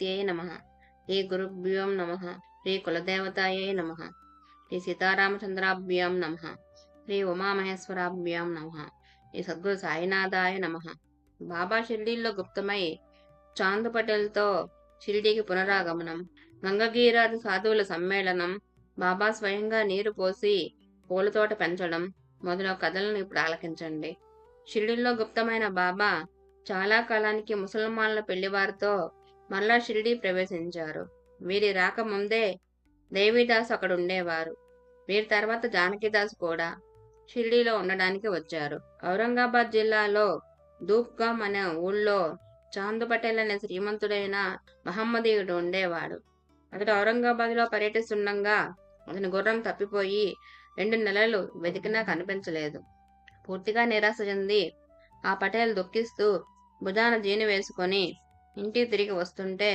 శివశక్త్యై నమః. శ్రీ గురుభ్యో నమః. శ్రీ కులదేవతాయై నమః. శ్రీ సీతారామచంద్రాభ్యాం నమః. శ్రీ ఉమామహేశ్వరాభ్యాం నమః. శ్రీ సద్గురు సాయినాథాయ నమః. బాబా షిర్డీల్లో గుప్తమై చాంద్ పటేల్తో షిర్డీకి పునరాగమనం, గంగగీరాది సాధువుల సమ్మేళనం, బాబా స్వయంగా నీరు పోసి పూలతోట పెంచడం మొదలగు కథలను ఇప్పుడు ఆలకించండి. షిర్డీలో గుప్తమైన బాబా చాలా కాలానికి ముసల్మాన్ల పెళ్లివారితో మరలా షిర్డీ ప్రవేశించారు. వీరి రాకముందే దేవిదాస్ అక్కడ ఉండేవారు. వీరి తర్వాత జానకిదాస్ కూడా షిర్డీలో ఉండడానికి వచ్చారు. ఔరంగాబాద్ జిల్లాలో ధూప్గామ్ అనే ఊళ్ళో చాంద్ పటేల్ అనే శ్రీమంతుడైన మహమ్మదీయుడు ఉండేవాడు. అతడు ఔరంగాబాద్లో పర్యటిస్తుండగా అతని గుర్రం తప్పిపోయి 2 నెలలు వెతికినా కనిపించలేదు. పూర్తిగా నిరాశ చెంది ఆ పటేల్ దుఃఖిస్తూ భుజాన జీను వేసుకొని ఇంటికి తిరిగి వస్తుంటే